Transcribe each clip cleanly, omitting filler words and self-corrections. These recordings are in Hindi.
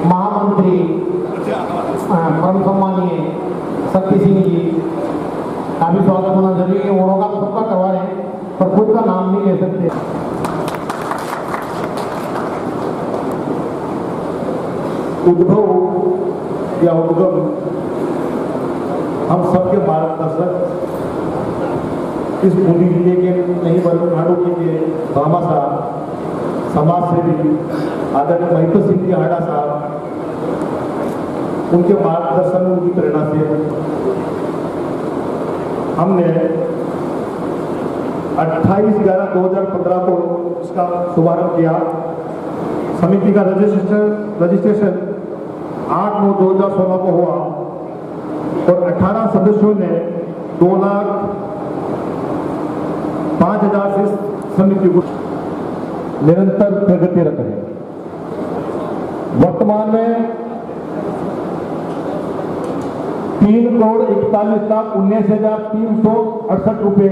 महामंत्री परम सम्मानीय शक्ति सिंह जी का भी स्वागत होना जरूरी है। वो होगा तो सबका करवा रहे हैं, पर खुद का नाम नहीं ले सकते। उद्भव या उद्गम हम सबके मार्गदर्शक इस बूंदी जिले के नहीं बल्कि हाड़ोटी के भामा साहब, समाज सेवी आदरणीय महिपत सिंह जी हाड़ा साहब, उनके मार्गदर्शन उनकी प्रेरणा से हमने 28/11/2015 को इसका शुभारंभ किया। समिति का रजिस्ट्रेशन 8/9/2016 को हुआ और 18 सदस्यों ने 2,05,000 से समिति को निरंतर प्रगति रख रहे हैं। वर्तमान में 3,41,19,368 रुपए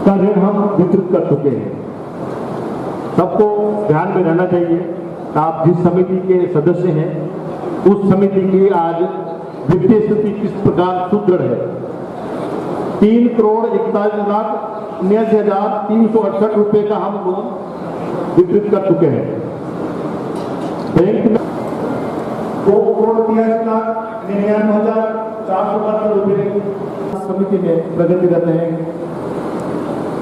का ऋण हम वितरित कर चुके हैं। सबको ध्यान में रहना चाहिए, आप जिस समिति के सदस्य हैं उस समिति की आज वित्तीय स्थिति किस प्रकार सुदृढ़ है। 3,41,19,368 रुपए का हम लोन वितरित कर चुके हैं। बैंक में 2,93,99,472 रुपए समिति में प्रगति करते हैं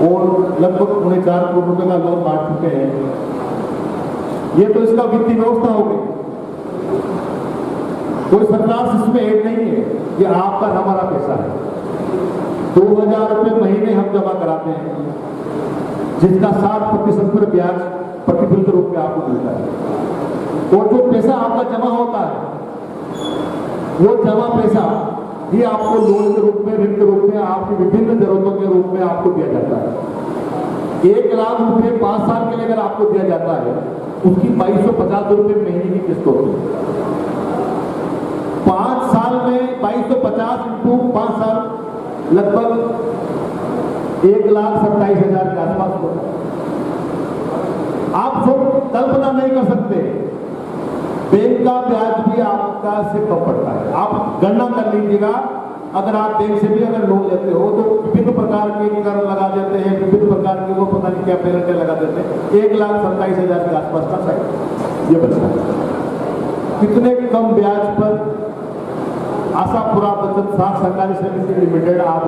और लगभग 4 करोड़ रुपए का लोन बांट चुके हैं। ये तो इसका वित्तीय व्यवस्था हो गई। कोई सरकार इसमें ऐड नहीं है, ये आपका हमारा पैसा है। 2,000 रुपए महीने हम जमा कराते हैं, जिसका 60% पर ब्याज प्रतिफल के रूप में आपको मिलता है। और जो पैसा आपका जमा होता है वो जमा पैसा ही आपको लोन के रूप में, ऋण के रूप में, आपकी विभिन्न जरूरतों के रूप में आपको दिया जाता है। 1 लाख रुपए 5 साल के लिए अगर आपको दिया जाता है, उसकी 2,250 रुपए महीने की किस्त होती है। 5 साल में 2,250 इंटू 5 साल लगभग 1,27,000 के आसपास होता है। आप सब कल्पना नहीं कर सकते, बैंक का ब्याज भी आपका से कम पड़ता है। आप गणना कर लीजिएगा, अगर आप बैंक से भी अगर लोन लेते हो तो विभिन्न प्रकार के कर लगा देते हैं, विभिन्न प्रकार के वो पता नहीं क्या पेनल्टी लगा देते हैं। 1,27,000 के आसपास का शायद ये बचता है। कितने कम ब्याज पर आशापुरा बचत साख सहकारी समिति लिमिटेड आप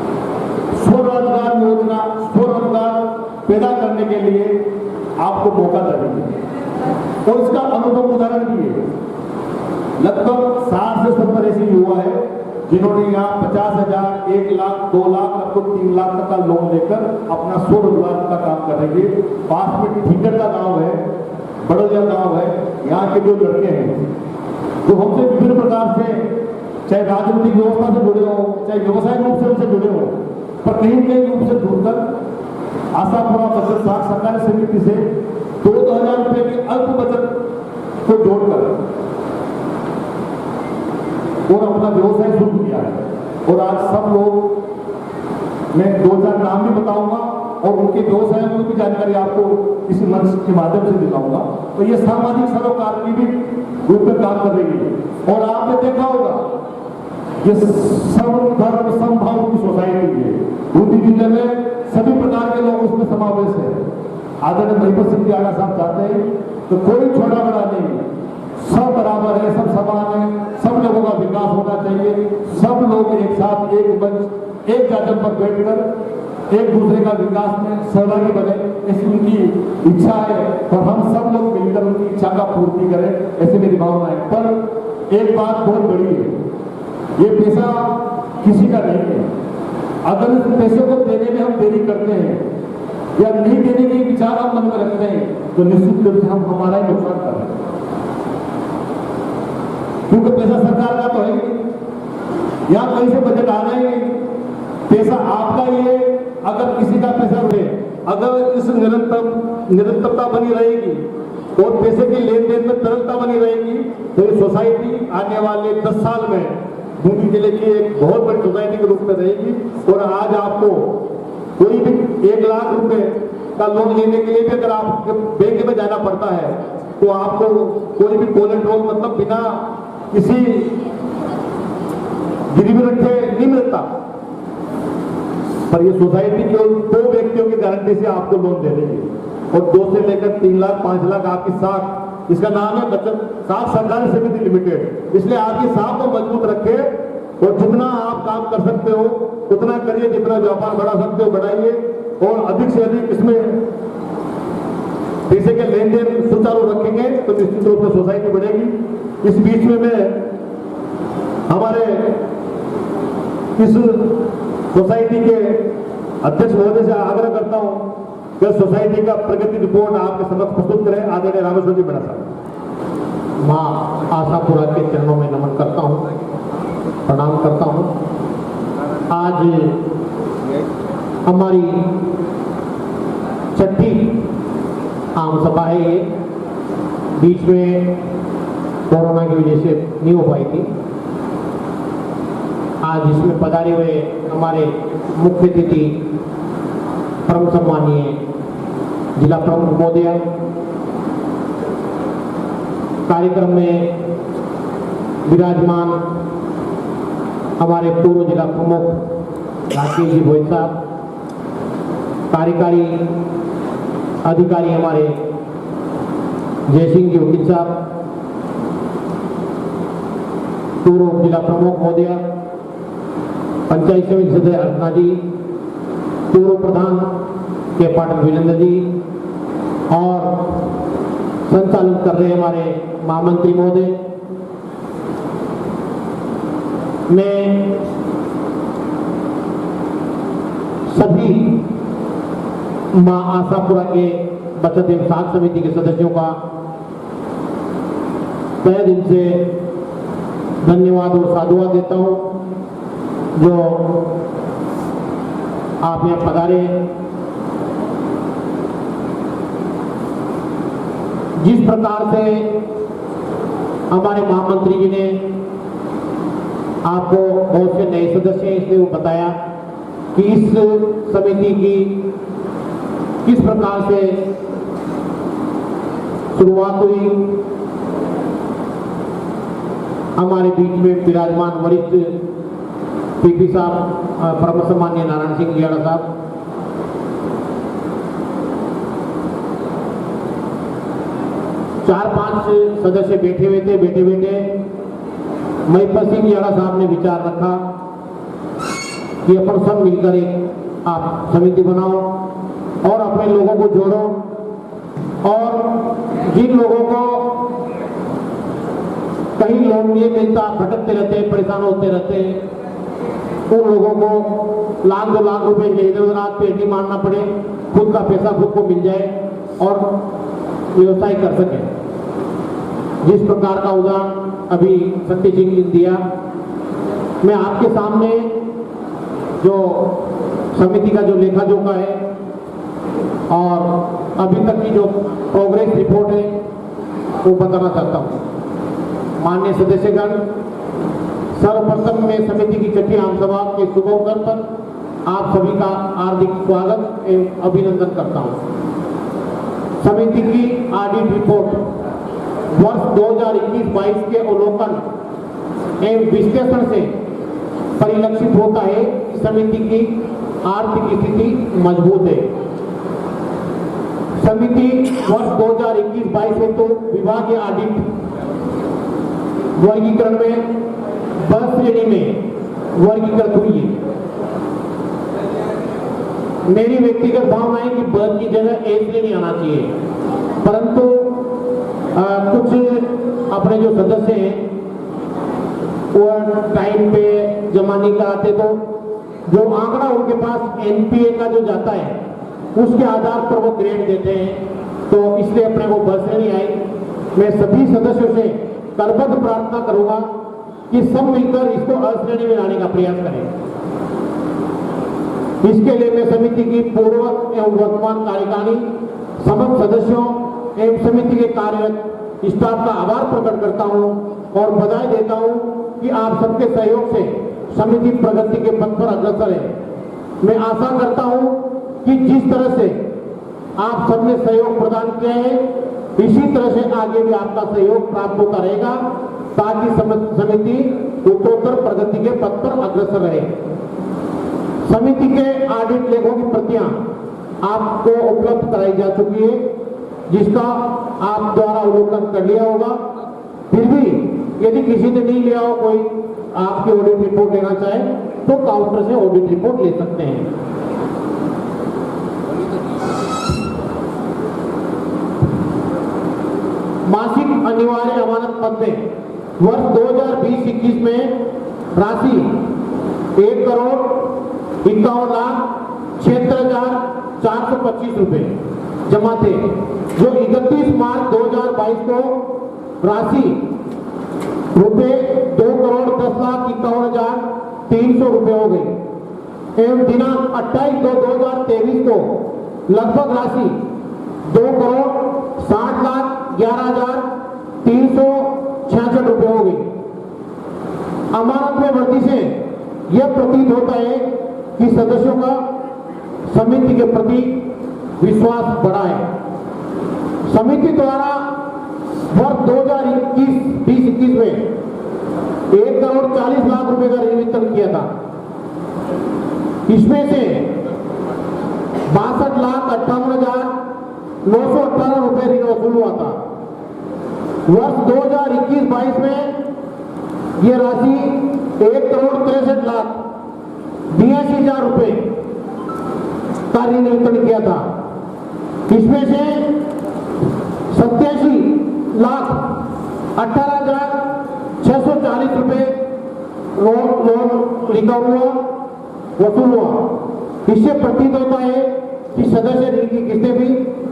स्वरोजगार योजना, स्वरोजगार पैदा करने के लिए आपको मौका दे रही है और इसका अनुभव उदाहरण भी है। लगभग 60 से 70 ऐसे युवा है जिन्होंने यहाँ 50,000, 1 लाख, 2 लाख, लगभग 3 लाख तक का लोन लेकर अपना स्वरोजगार का काम कर रहे हैं। पास में ठीकर का गांव है, बड़ौदिया गांव है। यहाँ के जो लड़के हैं जो हमसे विभिन्न प्रकार से चाहे राजनीतिक व्यवस्था से जुड़े हो, चाहे व्यवसायिक रूप से उनसे जुड़े हो, पर कहीं कहीं रूप से जुड़कर आशापुरा बचत साख सहकारी समिति से 2,000 रुपए की अल्प बचत को जोड़कर और अपना व्यवसाय शुरू किया है। और आज सब लोग, मैं 2-4 नाम भी बताऊंगा और उनके व्यवसायों की भी जानकारी आपको इस मंच के माध्यम से दिखाऊंगा। तो ये सामाजिक सरोकार की भी रूप में काम कर रही है। और आपने देखा होगा ये सर्व धर्म समभाव की सोसाइटी है। बूंदी जिले में सभी प्रकार के लोग उसमें समावेश है। आदरणीय महिपत सिंह जी आड़ा साहब चाहते हैं तो कोई छोटा बड़ा नहीं, सब बराबर है, सब समान है, सब लोगों का विकास होना चाहिए। सब लोग एक साथ एक मंच, एक जाजम पर बैठकर एक दूसरे का विकास में सहभागी बने, ऐसी उनकी इच्छा है और हम सब लोग मिलकर उनकी इच्छा का पूर्ति करें, ऐसी मेरी भावना है। पर एक बात बहुत बड़ी है, ये पैसा किसी का नहीं है। अगर इस पैसे को देने में हम देरी करते हैं या नहीं देने के विचार हम मन में रखते हैं तो निश्चित रूप से हम हमारा ही नुकसान कर रहे हैं, क्योंकि पैसा सरकार का तो है ही, यहाँ कहीं से बजट आना ही नहीं, पैसा आपका ही है। अगर किसी का पैसा रहे, अगर इस निरंतरता बनी रहेगी और पैसे के लेन देन में तरलता बनी रहेगी तो ये सोसाइटी आने वाले 10 साल में बूंदी जिले की एक बहुत बड़ी सोसाइटी के रूप में रहेगी। और आज आपको कोई भी 1 लाख रुपए का लोन लेने के लिए भी अगर आप बैंक में जाना पड़ता है तो आपको कोई भी कोलेट्रॉल मतलब बिना किसी गिरवी रखे नहीं मिलता। पर ये सोसाइटी केवल 2 व्यक्तियों की गारंटी से आपको लोन दे रही है और 2 से लेकर 3 लाख 5 लाख आपकी साख, इसका नाम है बचत साख सहकारी समिति लिमिटेड। इसलिए आपकी साख को मजबूत रखे और जितना आप काम कर सकते हो उतना करिए, जितना व्यापार बढ़ा सकते हो बढ़ाइए और अधिक से अधिक इसमें पैसे के लेन देन सुचारू रखेंगे तो निश्चित रूप से सोसाइटी बढ़ेगी। इस बीच में मैं हमारे इस सोसाइटी के अध्यक्ष महोदय से आग्रह करता हूं कि सोसाइटी का प्रगति रिपोर्ट आपके समक्ष प्रस्तुत करें। आदरणीय रामेश्वर जी बड़ा साहब। माँ आशापुरा के चरणों में नमन करता हूँ, प्रणाम करता हूँ। आज हमारी 6ठी आम सभा है। ये बीच में कोरोना की वजह से नहीं हो पाई थी। आज इसमें पधारे हुए हमारे मुख्य अतिथि परम सम्मानीय जिला प्रमुख महोदय, कार्यक्रम में विराजमान हमारे पूर्व जिला प्रमुख राकेश जी भोई साहब, कार्यकारी अधिकारी हमारे जयसिंह जी वकील साहब, पूर्व जिला प्रमुख महोदय, पंचायत समिति सदस्य अर्चना जी, पूर्व प्रधान के पाठक वीरेंद्र जी और संचालन कर रहे हमारे महामंत्री महोदय। मैं सभी मां आशापुरा के बचत एवं साख समिति के सदस्यों का तहे दिल से धन्यवाद और साधुवाद देता हूं जो आप यहाँ पधारे। जिस प्रकार से हमारे महामंत्री जी ने आपको बहुत से नए सदस्य हैं इसलिए वो बताया कि इस समिति की किस प्रकार से शुरुआत हुई। हमारे बीच में विराजमान वरिष्ठ पीपी साहब परम सम्मानीय नारायण सिंह जियाड़ा साहब, चार पांच सदस्य बैठे हुए थे। बैठे महिपत सिंह जियाड़ा साहब ने विचार रखा कि अपन सब मिलकर एक आप समिति बनाओ और अपने लोगों को जोड़ो और जिन लोगों को कहीं लोन नहीं मिलता, भटकते रहते हैं, परेशान होते रहते हैं, उन लोगों को 1-2 लाख रुपए इधर उधर हाथ पेटी मारना पड़े, खुद का पैसा खुद को मिल जाए और व्यवसाय कर सके। जिस प्रकार का उदाहरण अभी सत्य सिंह ने दिया, मैं आपके सामने जो समिति का जो लेखा जोखा है और अभी तक की जो प्रोग्रेस रिपोर्ट है वो बताना चाहता हूँ। माननीय सदस्यगण, सर्वप्रथम मैं समिति की 6ठी आम सभा के शुभ अवसर पर आप सभी का हार्दिक स्वागत एवं अभिनंदन करता हूँ। समिति की ऑडिट रिपोर्ट वर्ष 2021-22 के अवलोकन एवं विश्लेषण से परिलक्षित होता है कि समिति की आर्थिक स्थिति मजबूत है। समिति वर्ष 2021-22 से तो विभागीय ऑडिट वर्गीकरण में 10 श्रेणी में वर्गीकृत हुई है। मेरी व्यक्तिगत भावना है कि ब की जगह ए श्रेणी आना चाहिए, परंतु कुछ अपने जो सदस्य हैं वो टाइम पे जमा नहीं कराते, तो जो आंकड़ा उनके पास एनपीए का जो जाता है उसके आधार पर वो ग्रेड देते हैं, तो इसलिए अपने को ब श्रेणी आई। मैं सभी सदस्यों से करबद्ध प्रार्थना करूंगा कि सब मिलकर इसको अ श्रेणी में लाने का प्रयास करें। इसके लिए मैं समिति की पूर्व एवं वर्तमान कार्यकारिणी समस्त सदस्यों एवं समिति के कार्यरत स्टाफ का आभार प्रकट करता हूं और बधाई देता हूं कि आप सबके सहयोग से समिति प्रगति के पथ पर अग्रसर है। मैं आशा करता हूं कि जिस तरह से आप सबने सहयोग प्रदान किया है इसी तरह से आगे भी आपका सहयोग प्राप्त होता रहेगा ताकि समिति उत्तरोत्तर प्रगति के पथ पर अग्रसर रहे। समिति के ऑडिट लेखों की प्रतियां आपको उपलब्ध कराई जा चुकी है, जिसका आप द्वारा अवलोकन कर लिया होगा। फिर भी यदि किसी ने नहीं लिया हो, कोई आपकी ऑडिट रिपोर्ट लेना चाहे तो काउंटर से ऑडिट रिपोर्ट ले सकते हैं। मासिक अनिवार्य अमानत पद में वर्ष 2020-21 में राशि 1,51,76,425 रुपए जमा थे, जो 31 मार्च 2022 को राशि रुपए 2,10,51,300 रुपए हो गई एवं दिनांक 28/2/2023 को लगभग राशि 2,60,11,366 रुपए हो गई। अमानत में वृद्धि से यह प्रतीत होता है कि सदस्यों का समिति के प्रति विश्वास बढ़ा है। समिति द्वारा वर्ष 2021 में 1,40,00,000 रुपए का ऋण वितरण किया था। इसमें से 62,58,918 रुपए ऋण वसूल हुआ था। वर्ष 2021-22 में यह राशि 1,63,82,000 रुपए का ऋण वितरण किया था। इसमें से 87,18,640 रुपए लोन रिकवर हुआ, वसूल हुआ। इससे प्रतीत होता है कि सदस्य ऋण की किस्तें भी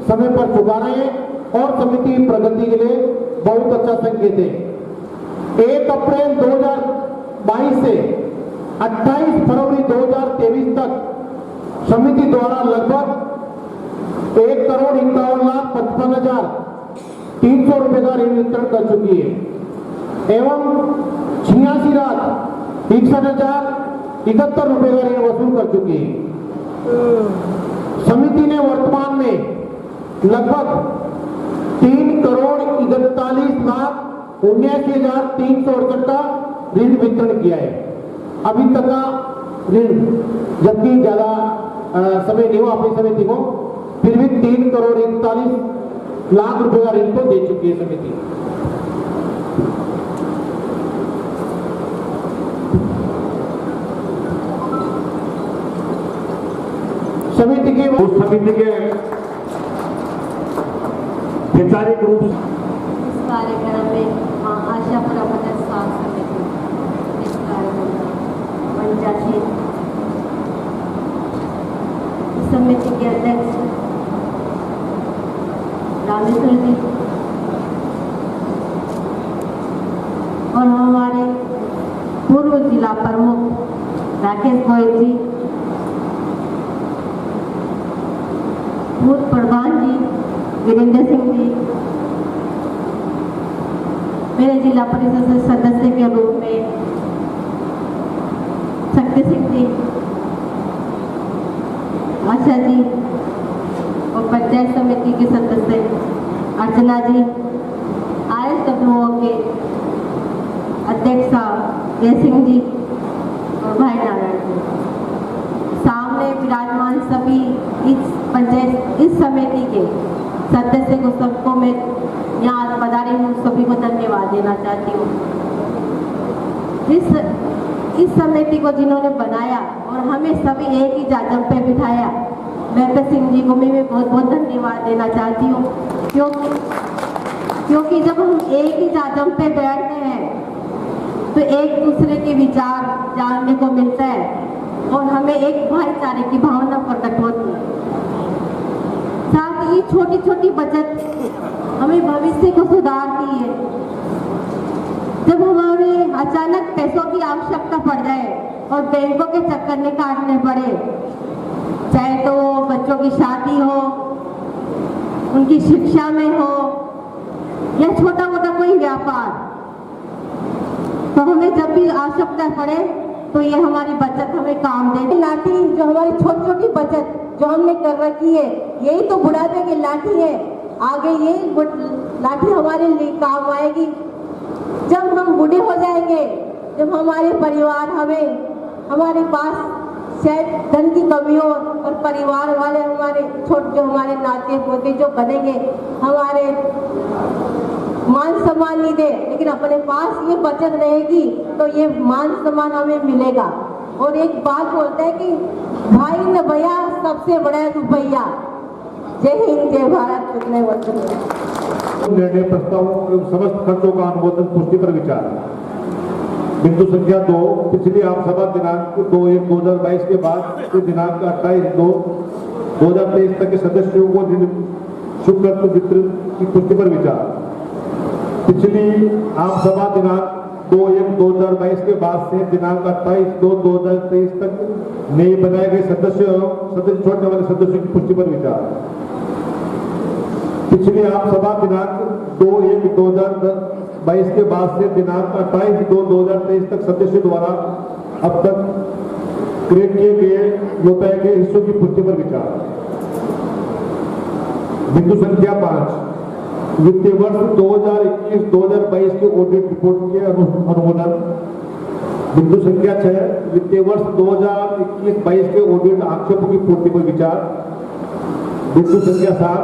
समय पर चुका रहे हैं और समिति की प्रगति के लिए बहुत अच्छा संकेत है। 1 अप्रैल 2022 से 28 फरवरी 2023 तक समिति द्वारा लगभग 1,51,55,300 रुपए का ऋण वितरण कर चुकी है एवं 86,61,071 रुपए का ऋण वसूल कर चुकी है। समिति ने वर्तमान में लगभग 3,41,79,368 का ऋण वितरण किया है। अभी तक का ऋण, जबकि ज्यादा समय नहीं हुआ अपनी समिति को, फिर भी 3,41,00,000 रुपए का ऋण को दे चुकी है समिति। समिति के वैचारिक रूप इस कार्यक्रम में मां आशापुरा मंडल स्वास्थ्य समिति इस कार्यक्रम में पंचायत समिति के अध्यक्ष रामेश्वर जी और हमारे पूर्व जिला प्रमुख राकेश गोयल जी, पूर्व प्रधान जी वीरेंद्र सिंह जी, मेरे जिला परिषद सदस्य के रूप में शक्ति सिंह जी, आशा जी और पंचायत समिति के सदस्य अर्चना जी, ISWO के अध्यक्ष जय सिंह जी और भाई नारायण जी, सामने विराजमान सभी इस समिति के सदस्य को सबको मैं यहाँ पधारी हूँ, सभी को धन्यवाद देना चाहती हूँ। इस समिति को जिन्होंने बनाया और हमें सभी एक ही जाजम पे बिठाया, महबूब सिंह जी को मैं बहुत बहुत धन्यवाद देना चाहती हूँ, क्योंकि जब हम एक ही जाजम पे बैठते हैं तो एक दूसरे के विचार जानने को मिलता है और हमें एक भाईचारे की भावना प्रकट होती है। साथ ही छोटी छोटी बचत हमें भविष्य को सुधारती है। जब हमें अचानक पैसों की आवश्यकता पड़ जाए और बैंकों के चक्कर में काटने पड़े, चाहे तो बच्चों की शादी हो, उनकी शिक्षा में हो या छोटा मोटा कोई व्यापार, तो हमें जब भी आवश्यकता पड़े तो ये हमारी बचत हमें काम दे। लाठी जो हमारी छोटी छोटी बचत जो हमने कर रखी है, यही तो बुढ़ापे की लाठी है आगे ये लाठी हमारे लिए काम आएगी। जब हम बूढ़े हो जाएंगे, जब हमारे परिवार हमारे पास शायद धन की कमी हो और परिवार वाले जो हमारे नाते पोते जो बनेंगे हमारे मान सम्मान नहीं दे, लेकिन अपने पास ये बचत रहेगी तो ये मान सम्मान हमें मिलेगा। और एक बात बोलते हैं कि भाई न भैया सबसे बड़ा रुपया। जय हिंद, जय भारत। कितने वचन निर्णय प्रस्ताव एवं समस्त खर्चों का अनुमोदन पुष्टि पर विचार। बिंदु संख्या 2, पिछली आम सभा दिनांक 2/1/2022 के बाद से दिनांक 28/2/2023 तक के सदस्यों को शुल्क वितरण की पुष्टि पर विचार। पिछली आम सभा दिनांक 2/1/2022 के बाद से दिनांक 28/2/2023 तक नए बनाए गए सदस्य छोड़ने वाले सदस्यों की पुष्टि पर विचार। पिछली आम सभा दिनांक 2/1/2022 के बाद से दिनांक 28/2/2023 तक सदस्यों द्वारा अब तक क्रय किए गए लौटाए गए हिस्सों की पुष्टि पर विचार। बिंदु संख्या 5, वित्तीय वर्ष 2021-2022 के ऑडिट रिपोर्ट के अनुमोदन। बिंदु संख्या 6, वित्तीय वर्ष 2021-22 के ऑडिट आक्षेपों की पूर्ति पर विचार। बिंदु संख्या 7,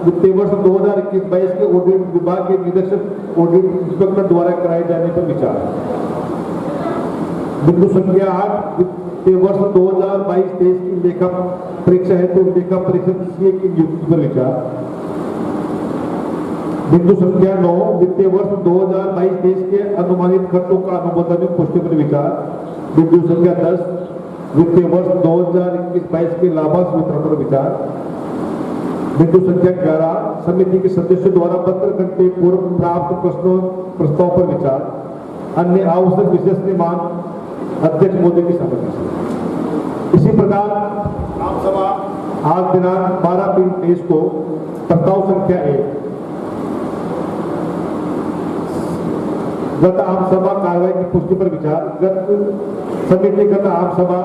वित्तीय वर्ष 2021-22 के ऑडिट विभाग के निरीक्षक ऑडिट इंस्पेक्टर द्वारा कराए जाने पर विचार। बिंदु संख्या 8, वित्तीय वर्ष 2022-23 की लेखा परीक्षा हेतु लेखा परीक्षक सीए की नियुक्ति पर विचार। बिंदु संख्या 9, वित्तीय वर्ष 2022-23 के अनुमानित खर्चों का अनुमोदन में पुष्टि पर विचार। बिंदु संख्या 10, वित्तीय वर्ष 2021-22 के लाभांश वितरण पर विचार। बिंदु संख्या 11, समिति के सदस्यों द्वारा पत्र घंटे पूर्व प्राप्त प्रस्ताव पर विचार। अन्य आवश्यक विशेष निर्माण अध्यक्ष मोदी की सहमति से। इसी प्रकार आम सभा आज दिनांक 12/3/23 को प्रस्ताव संख्या 1 गत आम सभा कार्रवाई की पुष्टि पर विचार। गत आम सभा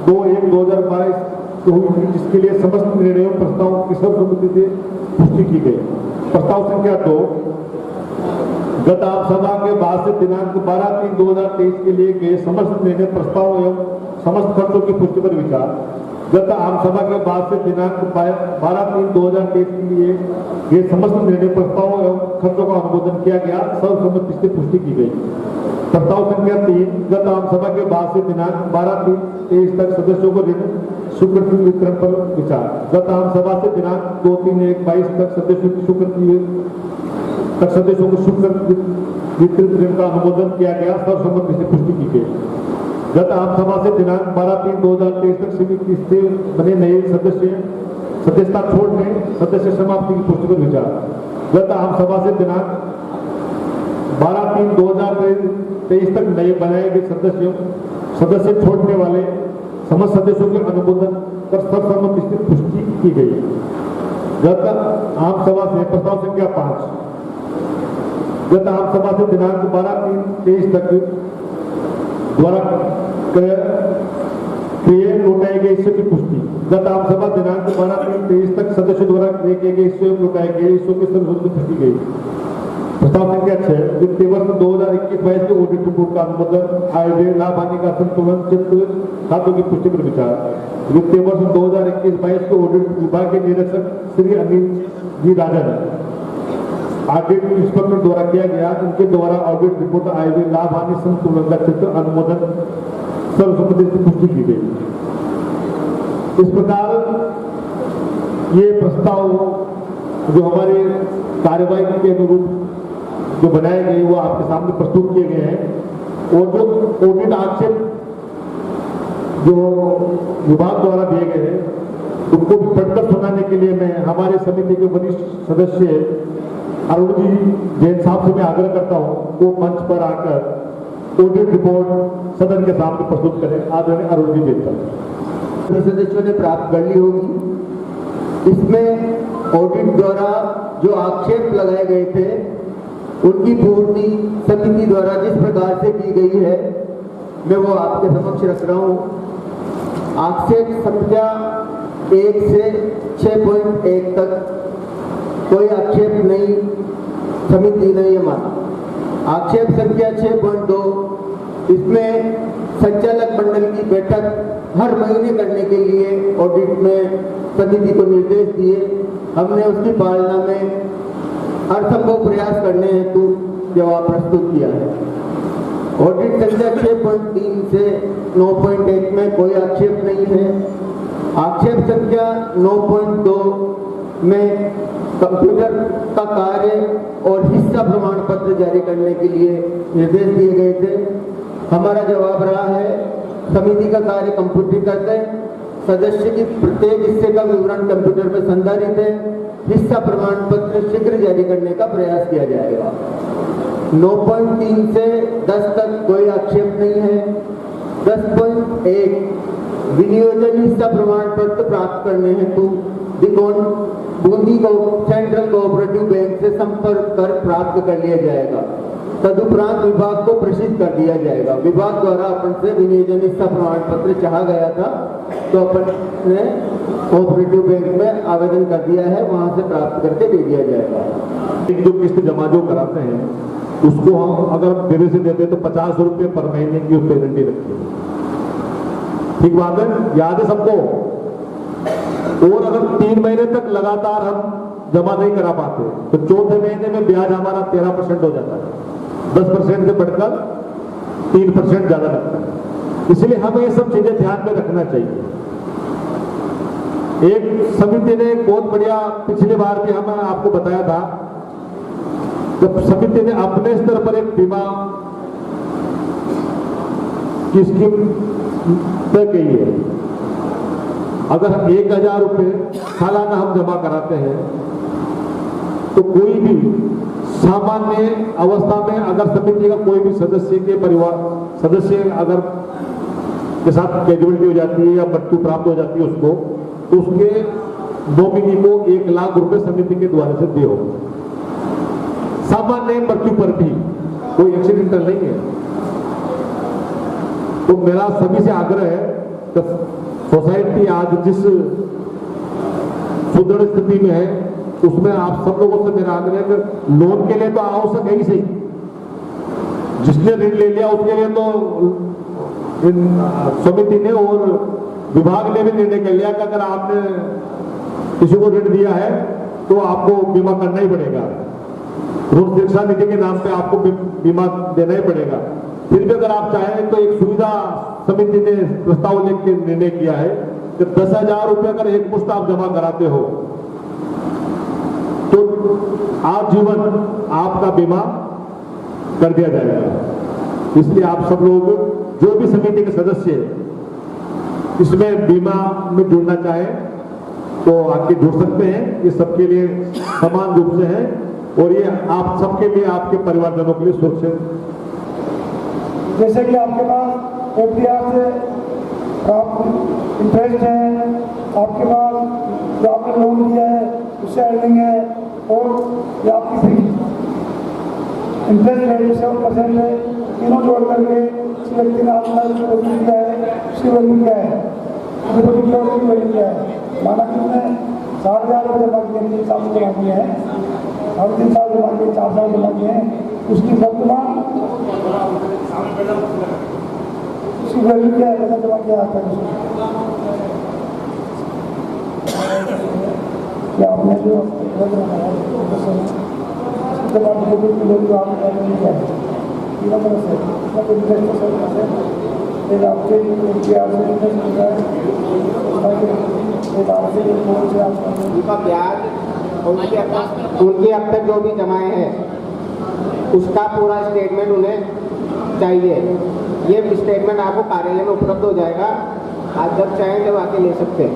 2/1/2022 हुई थी, जिसके लिए समस्त निर्णयों प्रस्तावों की सर्वसम्मति से पुष्टि की गई। प्रस्ताव संख्या 2, गत आम सभा के बाद से दिनांक 12/3/2023 के लिए गए समस्त निर्णय प्रस्ताव एवं समस्त खर्चों की पुष्टि पर विचार। गत आम सभा के बाद से दिनांक 12/3/2023 के लिए ये समस्त निर्णय प्रस्ताव एवं खर्चों का अनुमोदन किया गया, सर्वसम्मति से पुष्टि की गई। प्रस्ताव संख्या 3, गत आम सभा के बाद से दिनांक 12/3/23 तक सदस्यों को ऋण स्वीकृति वितरण पर विचार। गत आम सभा से दिनांक 2/3/1/22 तक सदस्यों को स्वीकृत वितरित ऋण का अनुमोदन किया गया, सर्वसम्मति से पुष्टि की गई। गत आम सभा से दिनांक 12/3/2023 तक समिति से बने नए सदस्यता छोड़ने सदस्य समाप्ति की पुष्टि पर विचार। गत आम सभा से दिनांक 12/3/2023 तक नए बनाए गए सदस्य छोड़ने वाले समस्त सदस्यों के अनुमोदन कर सर्वसम्मति से पुष्टि की गई। गत आम सभा से प्रस्ताव संख्या 5, गत आम सभा से दिनांक 12/3/23 तक द्वारा लौटाए गए हिस्सों की पुष्टि। गत आम सभा दिनांक 12/3/23 तक सदस्यों द्वारा क्रय किए गए हिस्सों लौटाए गए हिस्सों की सर्वसम्मति पुष्टि गई। प्रस्ताव संख्या 6, वित्तीय वर्ष 2021-22 के ऑडिट रिपोर्ट का अनुमोदन। आय व्यय लाभ हानि का संतुलन चित्र खातों की पुष्टि पर विचार। वित्तीय वर्ष 2021-22 के ऑडिट विभाग के निरीक्षक श्री अनिल जी राजन ऑडिट इंस्पेक्टर द्वारा किया गया, इनके द्वारा ऑडिट रिपोर्ट आय व्यय लाभ हानि संतुलन का चित्र अनुमोदन सर्वसम्मति से पुष्टि की गई। इस प्रकार ये प्रस्ताव जो हमारे कार्यवाही के अनुरूप जो बनाए गए वो आपके सामने प्रस्तुत किए गए हैं। और जो ऑडिट आक्षेप जो विभाग द्वारा दिए गए हैं उनको भी पढ़कर सुनाने के लिए मैं हमारे समिति के वरिष्ठ सदस्य अरुण जी जैन साहब से मैं आग्रह करता हूं वो मंच पर आकर ऑडिट रिपोर्ट सदन के सामने प्रस्तुत करें। आदरणीय अरुण जी जैन साहब। सदस्यों ने प्राप्त कर ली होगी। इसमें ऑडिट द्वारा जो आक्षेप लगाए गए थे उनकी पूर्ति समिति द्वारा जिस प्रकार से की गई है मैं वो आपके समक्ष रख रहा हूँ। आक्षेप संख्या 1 से 6.1 तक कोई आक्षेप नहीं, समिति ने ये माना। आक्षेप संख्या 6.2, इसमें संचालक मंडल की बैठक हर महीने करने के लिए ऑडिट में समिति को निर्देश दिए। हमने उसकी पालना में हर संभव प्रयास करने हेतु जवाब प्रस्तुत किया है। ऑडिट संख्या 6.3 से 9.1 में कोई आक्षेप नहीं है। आक्षेप संख्या 9.2 में कंप्यूटर का कार्य और हिस्सा प्रमाण पत्र जारी करने के लिए निर्देश दिए गए थे। हमारा जवाब रहा है, समिति का कार्य कंप्यूटरीकृत है, सदस्य की प्रत्येक हिस्से का विवरण कंप्यूटर में संधारित है, हिस्सा प्रमाण पत्र शीघ्र जारी करने का प्रयास किया जाएगा। 9.3 से 10 तक कोई आक्षेप नहीं है। 10.1 विनियोजन हिस्सा प्रमाण पत्र प्राप्त करने हेतु बूंदी को सेंट्रल कोऑपरेटिव बैंक से संपर्क कर प्राप्त कर लिया जाएगा। तदुपरांत विभाग को प्रेषित कर दिया जाएगा। विभाग द्वारा अपन से विनियोजन हिस्सा प्रमाण पत्र चाहा गया था, तो अपन ने कोऑपरेटिव बैंक में आवेदन कर दिया है, वहां से प्राप्त करके दे दिया जाएगा। जो किस्त जमा जो कराते हैं उसको हम अगर देने से देते तो 50 रुपये पर महीने की पेनल्टी रखते हैं। ठीक बात है, याद है सबको। और अगर 3 महीने तक लगातार हम जमा नहीं करा पाते तो चौथे महीने में ब्याज हमारा 13% हो जाता है। 10% से बढ़कर 3% ज्यादा लगता है। इसलिए हमें ये सब चीजें ध्यान में रखना चाहिए। एक समिति ने बहुत बढ़िया, पिछली बार भी हमने आपको बताया था, जब समिति ने अपने स्तर पर एक बीमा की स्कीम तय की है। अगर 1000 रुपये सालाना हम जमा कराते हैं तो कोई भी सामान्य अवस्था में अगर समिति का कोई भी सदस्य के परिवार सदस्य अगर के साथ कैजुअलिटी हो जाती है या मृत्यु प्राप्त हो जाती है उसको, तो उसके नॉमिनी को 1 लाख रुपए समिति के द्वारा से दिए होगा। सामान्य मृत्यु पर भी, कोई एक्सीडेंटल नहीं है। तो मेरा सभी से आग्रह है कि सोसाइटी आज जिस सुदृढ़ स्थिति में है उसमें आप सब लोगों से मेरा आग्रह है कि लोन के लिए तो आवश्यक है ही सही, जिसने ऋण ले लिया उसके लिए तो समिति ने और विभाग ने भी निर्णय कर लिया कि अगर आपने किसी को ऋण दिया है तो आपको बीमा करना ही पड़ेगा। ऋण सुरक्षा निधि के नाम पे आपको बीमा देना ही पड़ेगा। फिर भी अगर आप चाहें तो एक सुविधा समिति ने प्रस्ताव लेकर निर्णय किया है कि 10,000 रुपये अगर एक मुश्त आप जमा कराते हो तो आजीवन आपका बीमा कर दिया जाएगा। इसलिए आप सब लोग जो भी समिति के सदस्य इसमें बीमा में जुड़ना चाहे तो आके जुड़ सकते हैं। ये सबके लिए समान रूप से है और ये आप सबके लिए, आपके परिवारजनों के लिए सुरक्षित। जैसे कि आपके पास एफडीआर से आप इंटरेस्ट है, आपके पास जो आपने लोन लिया है उससे अर्निंग है और या आपकी इंटरेस्ट रेट 7% है, तीनों जोड़ करके किसी व्यक्ति ने आपका जो किया है उसकी वैल्यू क्या है, उसकी वैल्यू क्या है। माना कि उसने 60,000 रुपये जमा किए, 3 साल जमा किए हैं, 3.5 साल जमा किए, 4 साल जमा किए हैं, उसकी वर्तमान उसकी वैल्यू क्या है, कैसा जमा किया आता है क्या आपने जो उसके बाद जो आप क्या है तीनों तरह से एक आपके उनका ब्याज उनकी अब तक जो भी जमाए हैं उसका पूरा स्टेटमेंट उन्हें चाहिए। ये स्टेटमेंट आपको कार्यालय में उपलब्ध हो जाएगा, आप जब चाहें जब आके ले सकते हैं।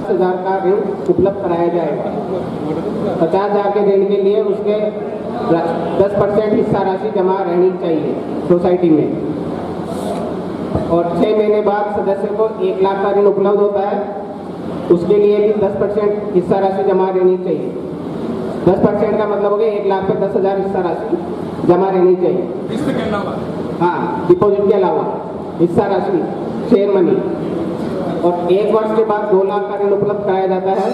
50,000 का ऋण उपलब्ध कराया जाएगा। 50,000 के ऋण के लिए उसके 10% हिस्सा राशि जमा रहनी चाहिए सोसाइटी में और 6 महीने बाद सदस्य को 1 लाख का ऋण उपलब्ध होता है, उसके लिए भी 10% हिस्सा राशि जमा रहनी चाहिए। 10% का मतलब हो गया 1 लाख पे 10,000 हिस्सा राशि जमा रहनी चाहिए। हाँ, डिपॉजिट के अलावा हिस्सा राशि शेयर मनी और 1 वर्ष के बाद 2 लाख का ऋण उपलब्ध कराया जाता है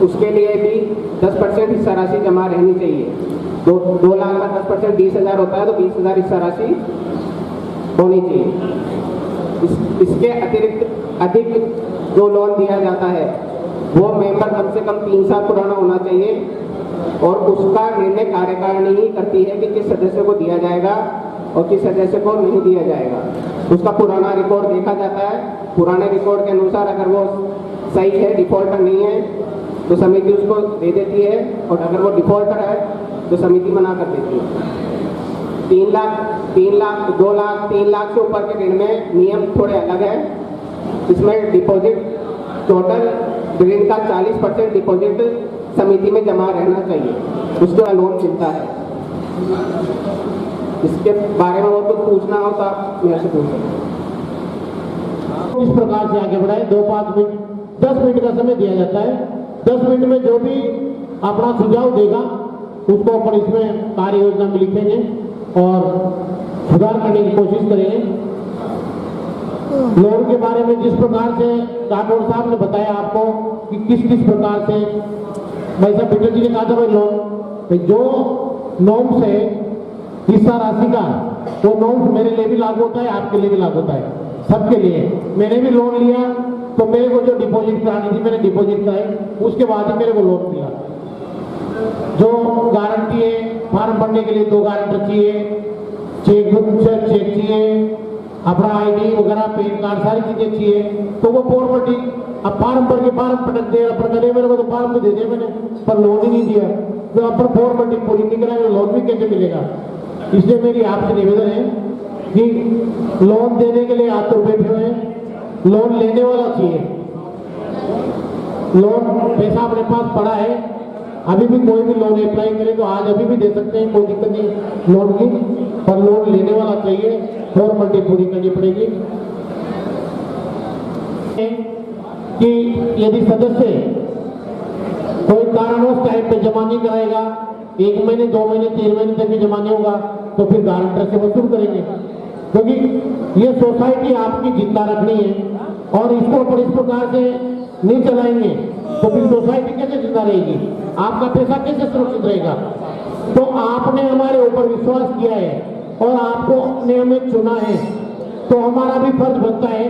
उसके लिए भी 10% हिस्सा राशि जमा रहनी चाहिए। 2 लाख का 10% 20,000 होता है, तो 20,000 हिस्सा राशि होनी चाहिए। इसके अतिरिक्त अधिक जो लोन दिया जाता है वो मेंबर कम से कम 3 साल पुराना होना चाहिए और उसका निर्णय कार्यकारिणी ही करती है कि किस सदस्य को दिया जाएगा और किस सदस्य को नहीं दिया जाएगा। उसका पुराना रिकॉर्ड देखा जाता है, पुराने रिकॉर्ड के अनुसार अगर वो सही है, डिफॉल्टर नहीं है, तो समिति उसको दे देती है, और अगर वो डिफॉल्टर है तो समिति मना कर देती है। 3 लाख 2 लाख 3 लाख से ऊपर के ऋण में नियम थोड़े अलग है। इसमें डिपॉजिट टोटल ऋण का 40% डिपॉजिट समिति में जमा रहना चाहिए, उसके बाद लोन मिलता है। इसके बारे में वो कुछ पूछना हो तो आप मेरे से पूछ सकते हैं। इस प्रकार से आगे बढ़ाए। 2-5 मिनट 10 मिनट का समय दिया जाता है। 10 मिनट में जो भी अपना सुझाव देगा उसको अपन इसमें कार्य योजना में लिखेंगे और सुधार करने की कोशिश करेंगे। लोन के बारे में जिस प्रकार से राठौड़ साहब ने बताया आपको कि किस किस प्रकार से, भाई साहब बिटल जी ने कहा था भाई लोन जो नॉर्म्स है हिस्सा राशि का, वो नॉर्म्स मेरे लिए भी लागू होता है, आपके लिए भी लागू होता है, सबके लिए। मैंने भी लोन लिया तो मेरे को जो डिपॉजिट करानी थी मैंने डिपॉजिट कराई, उसके बाद ही मेरे को लोन मिला। जो गारंटी है, फॉर्म भरने के लिए 2 गारंटर चाहिए, चेकबुक चेक चाहिए, अपना आईडी वगैरह, पैन कार्ड, सारी चीजें चाहिए, तो वो फॉर्मेलिटी। अब फॉर्म भर के फॉर्म पटक दे, अपन करे मेरे को तो फॉर्म भी दे दिया मैंने, पर लोन ही नहीं दिया, तो अपन फॉर्मेलिटी पूरी नहीं कराएंगे, लोन भी कैसे मिलेगा। इसलिए मेरी आपसे निवेदन है कि लोन देने के लिए आप तो बैठे हुए हैं, लोन लेने वाला चाहिए। लोन पैसा अपने पास पड़ा है, अभी भी कोई भी लोन अप्लाई करे तो आज अभी भी दे सकते हैं, कोई दिक्कत नहीं लोन की, पर लोन लेने वाला चाहिए, फॉर्मेलिटी पूरी करनी पड़ेगी। कि यदि सदस्य कोई कारणवश टाइम पे जमा नहीं कराएगा, 1 महीने 2 महीने 3 महीने तक भी जमा नहीं होगा, तो फिर गारंटर से वसूल करेंगे, क्योंकि ये सोसाइटी आपकी जिंदा रखनी है और इसको अपन इस प्रकार से नहीं चलाएंगे तो फिर सोसाइटी कैसे जिंदा रहेगी, आपका पैसा कैसे सुरक्षित रहेगा। तो आपने हमारे ऊपर विश्वास किया है और आपको ने हमें चुना है, तो हमारा भी फर्ज बनता है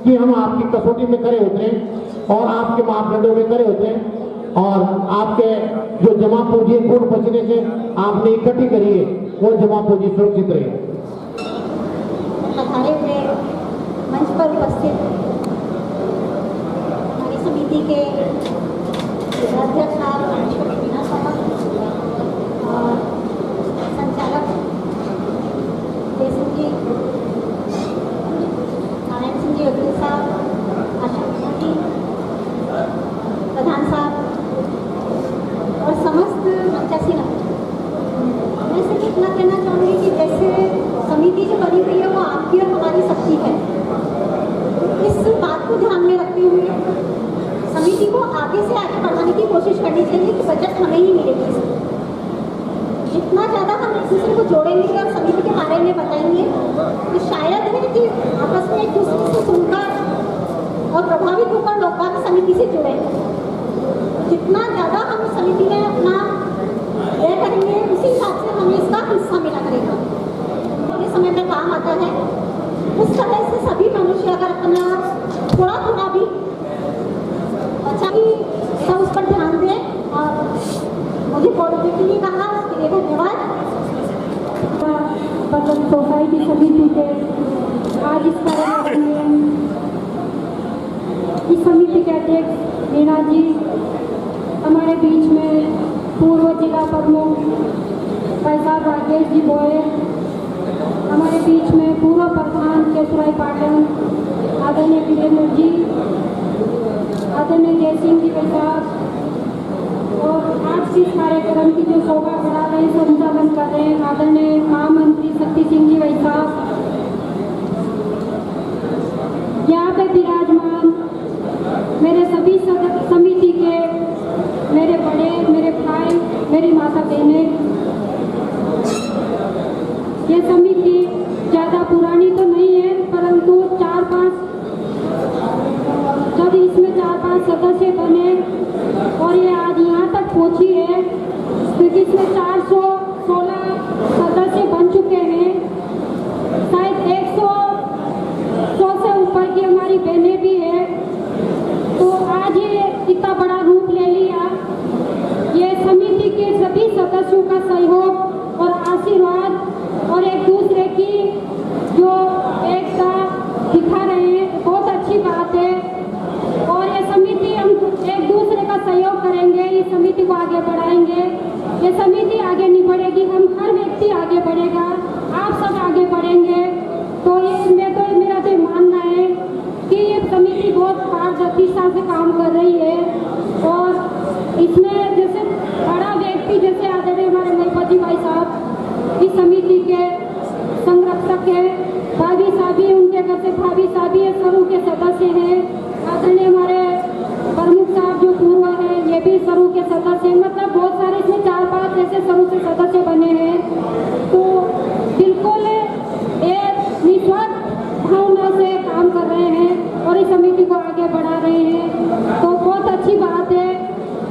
कि हम आपकी कसौटी में खड़े होते हैं और आपके मापदंडों में खड़े होते हैं और आपके जो जमा पूंजी पूर्ण बचने से आपने इकट्ठी करी है वो जमा पूंजी सुरक्षित रहे। हमारे मंच पर उपस्थित हमारी समिति के अध्यक्ष और संचालक जयसिंह जी, नारायण सिंह जी वकील साहब, आशा जी, प्रधान साहब और समस्त मंचासीन, मैं सिर्फ इतना कहना चाहूँगी कि जैसे समिति जो बनी हुई है वो आपकी और हमारी सबकी है। इस बात को ध्यान में रखते हुए समिति को आगे से आगे बढ़ाने की कोशिश करनी चाहिए कि बचत हमें ही मिलेगी। जितना ज़्यादा हम एक दूसरे को जोड़ेंगे और समिति के बारे में बताएंगे तो शायद है कि आपस में एक दूसरे से सुनकर और प्रभावित होकर लोग बाग समिति से जुड़े। जितना ज़्यादा हम समिति में अपना व्यय करेंगे उसी हिसाब से हमें इसका हिस्सा मिला करेगा। तो समय में काम आता है, उस तरह से सभी मनुष्य अगर अपना थोड़ा थोड़ा भी बचा भी सब उस पर ध्यान दें और मुझे बोलने के लिए कहा, उसके लिए धन्यवाद। पतन सोसाइटी समिति के आज इस कार्यक्रम में इस समिति के अध्यक्ष मीना जी, हमारे बीच में पूर्व जिला प्रमुख पैसाब राजेश जी बोए, हमारे बीच में पूर्व प्रधान केशुराई पाटन आदरणीय वीरेंद्र जी, आदरणीय जयसिंह जी प्रसाद और आज के कार्यक्रम की जो शोभा बढ़ा रहे हैं संचालन कर रहे हैं आदरणीय महामंत्री शक्ति सिंह जी भाई साहब, यहाँ पे विराजमान मेरे सभी समिति के मेरे बड़े, मेरे भाई, मेरी माता बहनें। ये समिति ज़्यादा पुरानी तो नहीं है, परंतु जब इसमें 4-5 सदस्य बने और ये आज यहाँ तक पहुँची है, क्योंकि इसमें 416 सदस्य बन चुके हैं, शायद 100 से ऊपर की हमारी बहनें भी है। तो आज ये इतना बड़ा रूप ले लिया। ये समिति के सभी सदस्यों का सहयोग और आशीर्वाद और एक दूसरे की जो एकता दिखा रहे हैं, बहुत अच्छी बात है। और ये समिति हम एक दूसरे का सहयोग करेंगे, इस समिति को आगे बढ़ाएंगे। ये समिति आगे नहीं बढ़ेगी, हम हर व्यक्ति आगे बढ़ेगा, आप सब आगे बढ़ेंगे। तो इसमें तो मेरा तो मानना है कि ये समिति बहुत पारदर्शिता से काम कर रही है। और इसमें जैसे बड़ा व्यक्ति जैसे आदरणीय हमारे महिपति भाई साहब इस समिति के संरक्षक है, भाभी साहबी उनके घर से भाभी साहबी है, सरू के सदस्य हैं, आदरणीय हमारे प्रमुख साहब जो पूर्व है ये भी सरू के सदस्य हैं। मतलब बहुत सारे इसमें 4-5 ऐसे सरू से सदस्य बने हैं। तो बिल्कुल एक निस्वार्थ भावना से काम कर रहे हैं और इस समिति को आगे बढ़ा रहे हैं। तो बहुत अच्छी बात है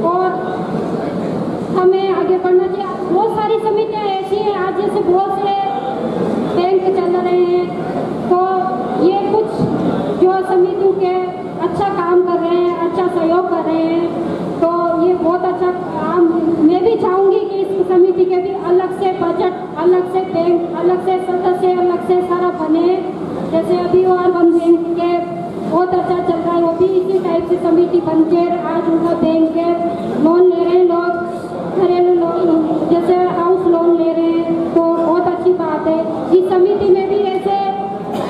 और हमें आगे बढ़ना चाहिए। बहुत सारी समितियाँ ऐसी हैं आज जैसे बहुत से बैंक चल रहे हैं, तो ये कुछ जो समितियों के अच्छा काम कर रहे हैं, अच्छा सहयोग कर रहे हैं, तो ये बहुत अच्छा काम। मैं भी चाहूँगी कि इस समिति के भी अलग से बजट, अलग से बैंक, अलग से सदस्य, अलग से सारा बने। जैसे अभी और वन बैंक के बहुत अच्छा चल रहा है, वो भी इसी टाइप से समिति बन के आज उनका बैंक के लोन ले रहे हैं लोग, घरेलू लोन जैसे हाउस लोन ले रहे हैं, तो बहुत अच्छी बात है। इस समिति में भी ऐसे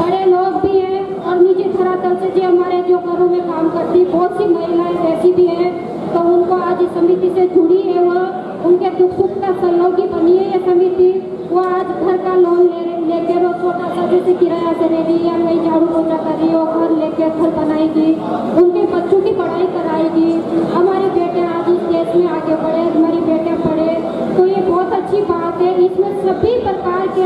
बड़े लोग भी हैं और निजी धरातल से जो हमारे जो घरों में काम करती बहुत सी महिलाएं ऐसी भी हैं, तो उनको आज इस समिति से जुड़ी है, वो उनके दुख सुख का सहयोगी बनी है ये समिति। वो आज घर का लोन लेके वो छोटा सा जैसे किराया से ले रही या कहीं झाड़ू पोछा कर रही हो, घर लेके घर बनाएगी, उनके बच्चों की पढ़ाई कराएगी। हमारे बेटे आज इस देश में आगे बढ़े, हमारी बेटे पढ़े, तो ये बहुत अच्छी बात है। इसमें सभी प्रकार के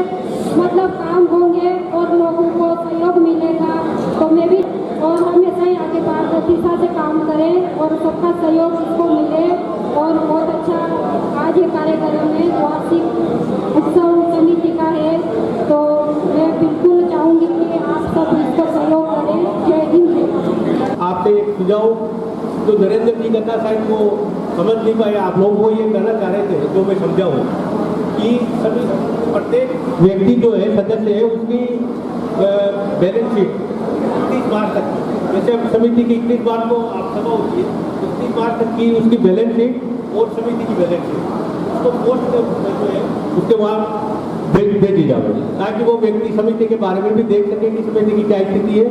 मतलब काम होंगे और लोगों को सहयोग मिलेगा। तो मैं भी और हमेशा ही आगे पारदर्शिता से काम करें और सबका सहयोग इसको मिले। और बहुत अच्छा आज ये कार्यक्रम में वार्षिक उत्सव समिति का है, तो मैं बिल्कुल चाहूँगी कि आप सब इसको सहयोग करें। जय हिंद। आपसे एक सुझाव जो नरेंद्र जी कहता शायद वो समझ नहीं पाए, आप लोग वो ये कहना चाह रहे थे जो मैं समझा हूँ कि सभी प्रत्येक व्यक्ति जो है सदस्य है उसकी बैलेंस शीट 31 मार्च तक, जैसे अब समिति की 31 मार्च को आप सभा होती है, 31 मार्च तक की उसकी बैलेंस शीट और समिति की बैलेंस शीट उसको पोस्ट जो है उसके वहाँ भेजी जाए, ताकि वो व्यक्ति समिति के बारे में भी देख सके कि समिति की क्या स्थिति है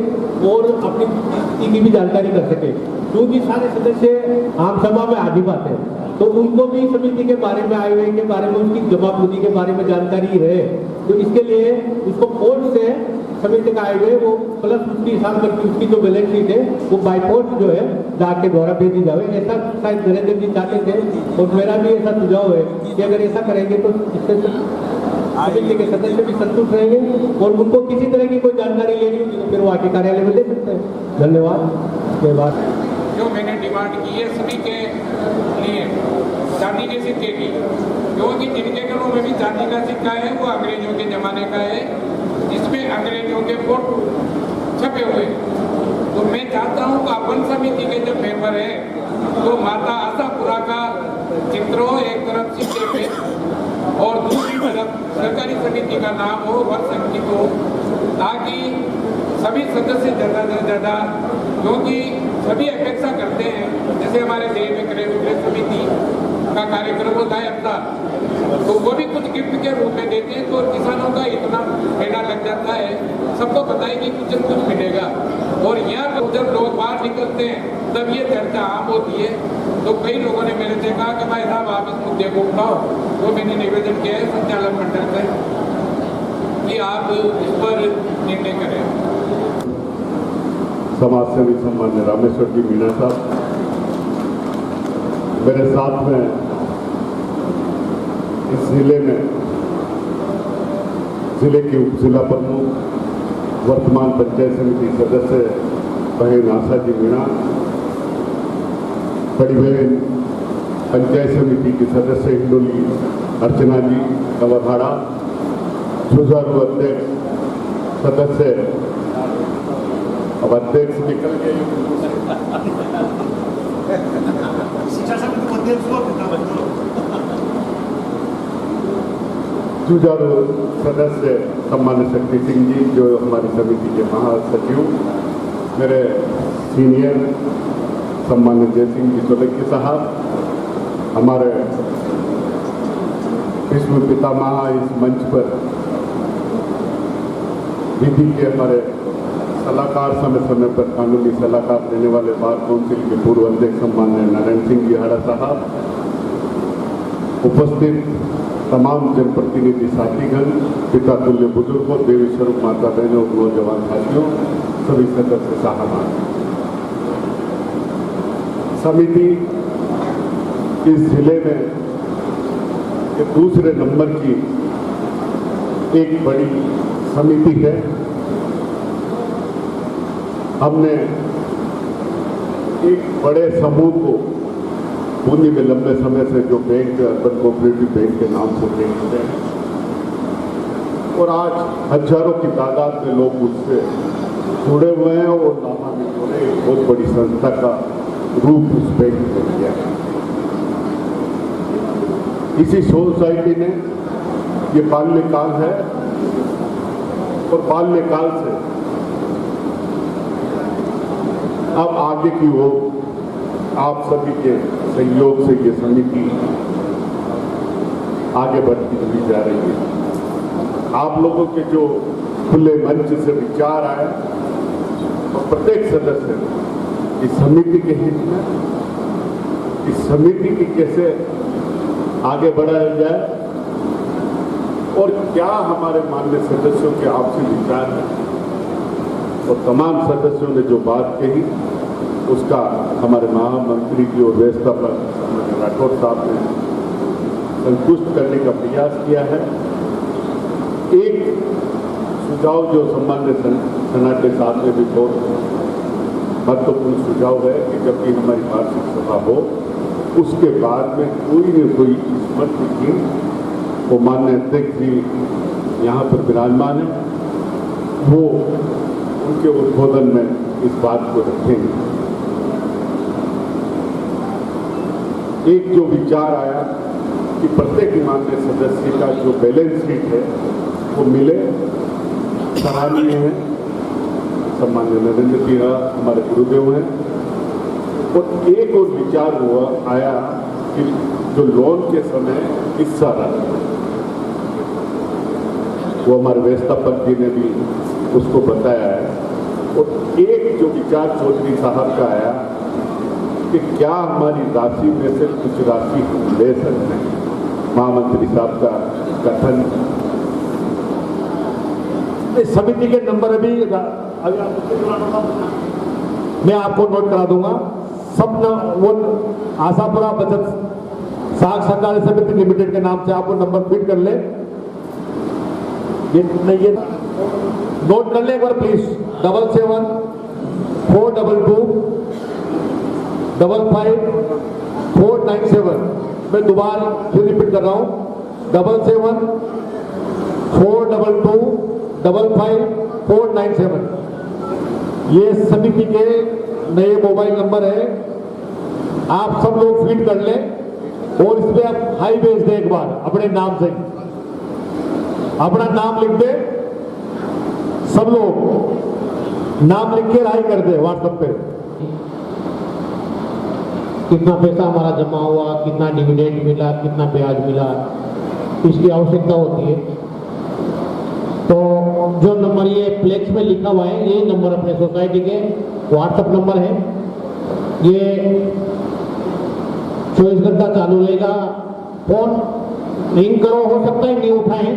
और अपनी स्थिति की भी जानकारी कर सके। क्योंकि सारे सदस्य आम सभा में आ नहीं पाते हैं, तो उनको भी समिति के बारे में आय व्यय के बारे में उसकी जमापूंजी के बारे में जानकारी रहे। तो इसके लिए उसको पोस्ट से समिति का आय व्यय वो प्लस उसकी हिसाब करके उसकी जो बैलेंस शीट है वो बाई पोस्ट जो है डाक के द्वारा भेजी जाए। ऐसा शायद नरेंद्र जी चाहते थे और मेरा भी ऐसा सुझाव है कि अगर ऐसा करेंगे तो इससे समिति के सदस्य भी संतुष्ट रहेंगे और उनको किसी तरह की कोई जानकारी लेनी होगी तो फिर वो आके कार्यालय में दे सकते हैं। धन्यवाद। जो मैंने डिमांड की है सभी के लिए चांदी के सिक्के की, क्योंकि जिनके घरों में भी चांदी का सिक्का है वो अंग्रेजों के जमाने का है, जिसमें अंग्रेजों के फोटो छपे हुए। तो मैं चाहता हूँ कि अपन समिति के जो मेंबर है तो माता आशापुरा का चित्र हो एक तरफ सिक्के पे और दूसरी तरफ सरकारी समिति का नाम हो, वन संगठित हो, ताकि सभी सदस्य ज़्यादा से ज़्यादा, क्योंकि सभी अपेक्षा करते हैं जैसे हमारे देश में क्रय विक्रय समिति का कार्यक्रम होता है अपना, तो वो भी कुछ गिफ्ट के रूप में देते हैं, तो किसानों का इतना मेला लग जाता है, सबको पता है कि कुछ न कुछ मिलेगा। और यहाँ जब लोग बाहर निकलते हैं तब ये चर्चा आम होती है। तो कई लोगों ने मेरे से कहा कि भाई साहब आप इस मुद्दे को उठाओ, तो मैंने निवेदन किया है संचालक मंडल से कि आप इस पर निर्णय करें। समाज सेवी सम्मान्य रामेश्वर जी मीणा साहब, मेरे साथ में इस जिले में जिले के उप जिला प्रमुख, वर्तमान पंचायत समिति सदस्य बहन आशा जी मीणा, बड़ी बहन पंचायत समिति की सदस्य हिंडोली अर्चना जी नवाखाड़ा, जुझारू अध्यक्ष सदस्य, अब अध्यक्ष निकल गए, जुझारू सदस्य सम्मान्य शक्ति सिंह जी जो हमारी समिति के महासचिव, मेरे सीनियर सम्मान्य जय सिंह जी सोलंकी साहब, हमारे विश्व पितामह इस मंच पर विधि के हमारे सलाहकार, समय समय पर कानूनी सलाहकार देने वाले बार काउंसिल के पूर्व अध्यक्ष सम्मान्य नारायण सिंह जी हाड़ा साहब, उपस्थित तमाम जनप्रतिनिधि साथीगण, पिता तुल्य बुजुर्गों, देवी स्वरूप माता बहनों, नौजवान साथियों, सभी सदस्य साहबान, समिति इस जिले में ये दूसरे नंबर की एक बड़ी समिति है। हमने एक बड़े समूह को बूंदी में लंबे समय से जो बैंक अर्बन कोऑपरेटिव बैंक के नाम से देखते हैं, और आज हजारों की तादाद में लोग उससे जुड़े हुए हैं और लाभान्वित हो रहे, एक बहुत बड़ी संस्था का रूप उस बैंक ने लिया है। इसी सोसाइटी ने ये बाल्यकाल है और बाल्यकाल से अब आगे की ओर आप सभी के सहयोग से ये समिति आगे बढ़ती हुई जा रही है। आप लोगों के जो खुले मंच से विचार आए और प्रत्येक सदस्य इस समिति के हित में, इस समिति की कैसे आगे बढ़ाया जाए और क्या हमारे माननीय सदस्यों के आपसी विचार हैं, और तमाम सदस्यों ने जो बात कही उसका हमारे महामंत्री जी और व्यवस्थापक राठौर साहब ने संतुष्ट करने का प्रयास किया है। एक सुझाव जो सम्मान्य सनाटे साहब ने भी बहुत महत्वपूर्ण सुझाव है कि जब भी हमारी वार्षिक सभा हो उसके बाद में कोई न कोई स्मृति की, वो माननीय अध्यक्ष जी यहाँ पर विराजमान है, वो उनके उद्बोधन में इस बात को रखेंगे। एक जो विचार आया कि प्रत्येक माननीय सदस्य का जो बैलेंस शीट है वो मिले, सराहनीय है। सम्मान्य नरेंद्र जी हमारे गुरुदेव हैं, और एक और विचार हुआ आया कि जो लोन के समय हिस्सा रहा, वो हमारे व्यवस्थापक जी ने भी उसको बताया है। और एक जो विचार चौधरी साहब का आया कि क्या हमारी राशि में से कुछ राशि ले सकते हैं, महामंत्री साहब का कथन। इस समिति के नंबर अभी मैं आपको नोट करा दूंगा। सब वो आशापुरा बचत साख सहकारी समिति लिमिटेड के नाम से आपको नंबर फीड कर ले, ये नोट कर ले एक बार प्लीज। 77 422 55 497। मैं दोबारा फिर रिपीट कर रहा हूँ, 77 422 55 497। ये समिति के नए मोबाइल नंबर है, आप सब लोग फीड कर लें और इस पे आप हाई भेज दें एक बार अपने नाम से, अपना नाम लिख दे, सब लोग नाम लिख के हाई कर दे व्हाट्सएप पे। कितना पैसा हमारा जमा हुआ, कितना डिविडेंड मिला, कितना ब्याज मिला, इसकी आवश्यकता होती है। तो जो नंबर ये फ्लेक्स में लिखा हुआ है, ये नंबर अपने सोसाइटी के व्हाट्सएप नंबर है। ये 24 घंटा चालू रहेगा। फोन रिंग करो, हो सकता है नहीं उठाएं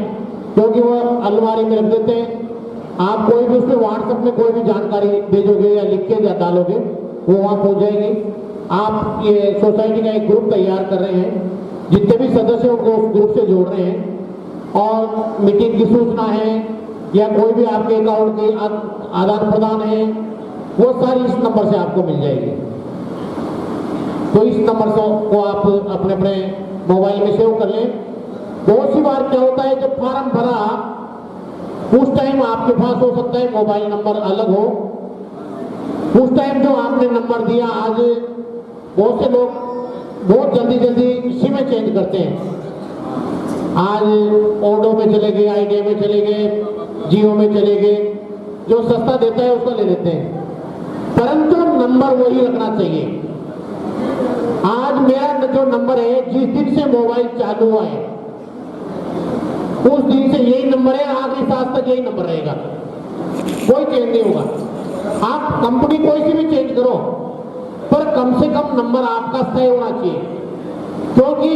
क्योंकि वो अलमारी में रख देते हैं। आप कोई भी उसमें व्हाट्सएप में कोई भी जानकारी भेजोगे या लिख के डालोगे, वो वहाँ पहुँच जाएगी। आप ये सोसाइटी का एक ग्रुप तैयार कर रहे हैं, जितने भी सदस्य उनको उस ग्रुप से जोड़ रहे हैं, और मीटिंग की सूचना है या कोई भी आपके अकाउंट के आदान प्रदान है वो सारी इस नंबर से आपको मिल जाएगी। तो इस नंबर को आप अपने अपने मोबाइल में सेव कर लें। बहुत सी बार क्या होता है, जब फॉर्म भरा उस टाइम आपके पास हो सकता है मोबाइल नंबर अलग हो, उस टाइम जो आपने नंबर दिया, आज बहुत से लोग बहुत जल्दी सिम चेंज करते हैं। आज ओडो में चले गए, आइडिया में चले गए, जियो में चले गए, जो सस्ता देता है उसका ले लेते हैं, परंतु नंबर वही रखना चाहिए। आज मेरा जो नंबर है, जिस दिन से मोबाइल चालू हुआ है उस दिन से यही नंबर है, आखिरी साल तक यही नंबर रहेगा, कोई चेंज नहीं होगा। आप कंपनी कोई सी भी चेंज करो, पर कम से कम नंबर आपका सही होना चाहिए, क्योंकि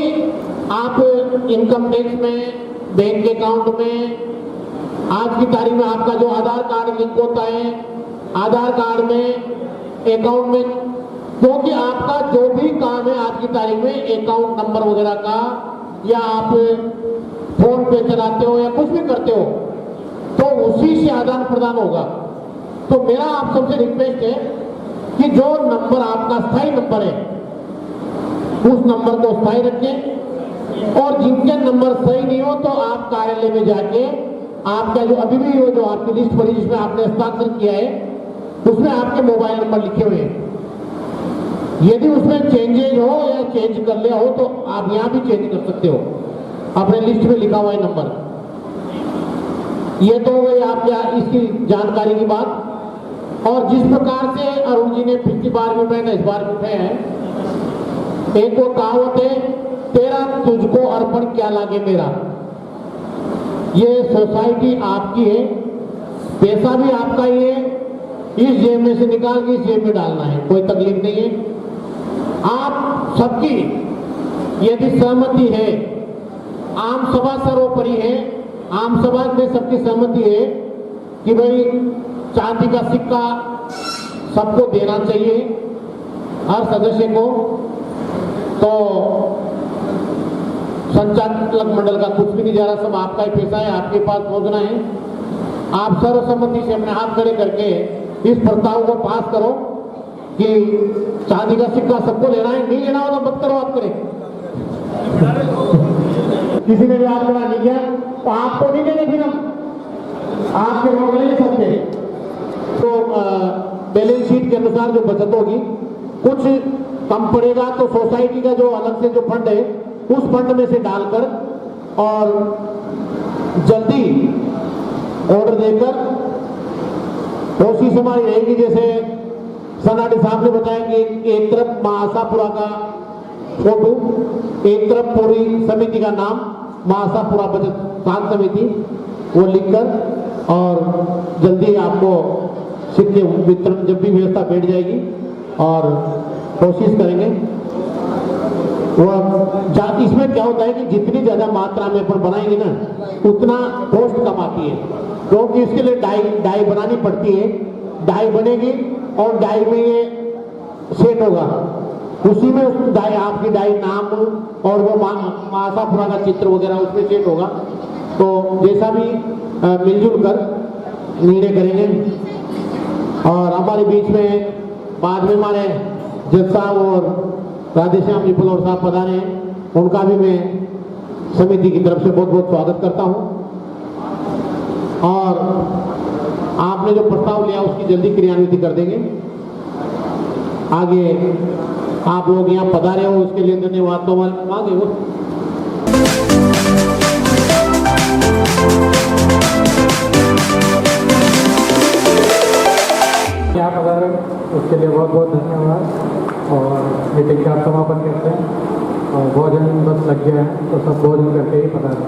आप इनकम टैक्स में, बैंक अकाउंट में, आज की तारीख में आपका जो आधार कार्ड लिंक होता है, आधार कार्ड में, अकाउंट में, क्योंकि आपका जो भी काम है आज की तारीख में अकाउंट नंबर वगैरह का, या आप फोन पे चलाते हो या कुछ भी करते हो, तो उसी से आदान प्रदान होगा। तो मेरा आप सबसे रिक्वेस्ट है कि जो नंबर आपका स्थायी नंबर है उस नंबर को स्थायी रखें, और जिनके नंबर सही नहीं हो तो आप कार्यालय में जाके आपका जो अभी भी जो आपकी लिस्ट पड़ी जिसमें आपने हस्ताक्षर किया है उसमें आपके मोबाइल नंबर लिखे हुए हैं, यदि उसमें चेंजेज हो या चेंज कर लिया हो तो आप यहाँ भी चेंज कर सकते हो, अपने लिस्ट में लिखा हुआ है नंबर। ये तो हो गई आपकी इसकी जानकारी की बात। और जिस प्रकार से अरुण जी ने पिछली बार भी उठाया, इस बार भी उठाया है, एक वो कहावत है, तेरा तुझको अर्पण क्या लागे मेरा। ये सोसाइटी आपकी है, पैसा भी आपका ही है, इस जेब में से निकाल के इस जेब में डालना है, कोई तकलीफ नहीं है। आप सबकी यदि सहमति है, आम सभा सर्वोपरि है, आम सभा में सबकी सहमति है कि भाई चांदी का सिक्का सबको देना चाहिए, हर सदस्य को, तो संचालक मंडल का कुछ भी नहीं जा रहा, सब आपका ही पैसा है, आपके पास पहुंचना है। आप सर्वसम्मति से अपने हाथ खड़े करके इस प्रस्ताव को पास करो कि चांदी का सिक्का सबको लेना है, नहीं लेना हो तो मत करो, आप करें। किसी ने भी हाथ खड़ा नहीं किया तो आपको नहीं देंगे, फिर हम आपके लोग नहीं सकते। तो बैलेंस शीट के अनुसार जो बचत होगी, कुछ कम पड़ेगा तो सोसाइटी का जो अलग से जो फंड है उस फंड में से डालकर और जल्दी ऑर्डर देकर कोशिश हमारी रहेगी। जैसे सनाडी साहब ने बताया कि एक तरफ महासापुरा का फोटो, एक तरफ पूरी समिति का नाम महासापुरा बचत साध समिति, वो लिखकर और जल्दी आपको सिक्के वितरण जब भी व्यवस्था बैठ जाएगी, और कोशिश करेंगे। वह इसमें क्या होता है कि जितनी ज्यादा मात्रा में अपन बनाएंगे ना उतना कॉस्ट कम आती है, क्योंकि इसके लिए डाई बनानी पड़ती है। डाई बनेगी और डाई में ये सेट होगा, उसी में उस डाई आपकी डाई नाम और वो महासापुरा का चित्र वगैरह उसमें सेट होगा। तो जैसा भी मिलजुल कर निर्णय करेंगे। और हमारे बीच में बाद में हमारे जज साहब और राधेश्याम जी पुलोर साहब पधारे हैं, उनका भी मैं समिति की तरफ से बहुत बहुत स्वागत करता हूं। और आपने जो प्रस्ताव लिया उसकी जल्दी क्रियान्वित कर देंगे। आगे आप लोग यहाँ पधारे हो उसके लिए धन्यवाद। तो हमारे आगे वो यहाँ पधारे उसके लिए बहुत बहुत धन्यवाद। और मीटिंग का समापन करते हैं, और भोजन बस लग गया है तो सब भोजन करके ही पधारें।